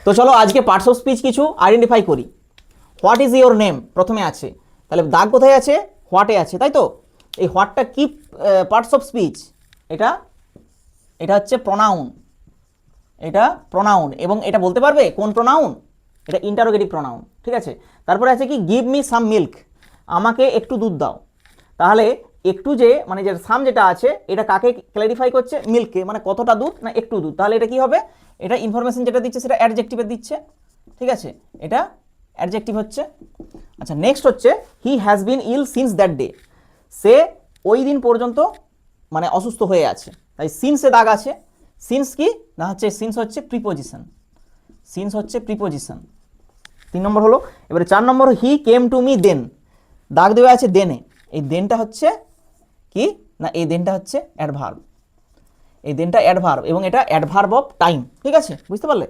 তো চলো আজকে পার্টস অফ স্পিচ কিছু আইডেন্টিফাই করি। হোয়াট ইজ ইওর নেম প্রথমে আছে, তাহলে দাগ কোথায় আছে? হোয়াটে আছে, তাই তো? এই হোয়াটটা কি পার্টস অফ স্পিচ? এটা এটা হচ্ছে প্রোনাউন, এটা প্রোনাউন। এবং এটা বলতে পারবে কোন প্রোনাউন? এটা ইন্টারোগেটিভ প্রোনাউন, ঠিক আছে। তারপরে আছে কি গিভ মি সাম মিল্ক, আমাকে একটু দুধ দাও। তাহলে একটু যে মানে যে সাম যেটা আছে এটা কাকে ক্ল্যারিফাই করছে? মিল্ককে, মানে কতটা দুধ না একটু দুধ। তাহলে এটা কি হবে? এটা ইনফরমেশন যেটা দিচ্ছে সেটা অ্যাডজেক্টিভে দিচ্ছে, ঠিক আছে, এটা অ্যাডজেক্টিভ হচ্ছে। আচ্ছা নেক্সট হচ্ছে he has been ill since that day, সে ওই দিন পর্যন্ত মানে অসুস্থ হয়ে আছে, তাই সিন্সে দাগ আছে। সিন্স কি না হচ্ছে সিন্স হচ্ছে প্রিপোজিশন, সিন্স হচ্ছে প্রিপোজিশন। 3 নম্বর হলো। এবারে 4 নম্বর হি কেম টু মি দেন, দাগ দেওয়া আছে দেনে। এই দেনটা হচ্ছে কি না এই দেনটা হচ্ছে অ্যাডভার্ব, এই দেনটা অ্যাডভার্ব এবং এটা অ্যাডভার্ব অফ টাইম, ঠিক আছে, বুঝতে পারলে?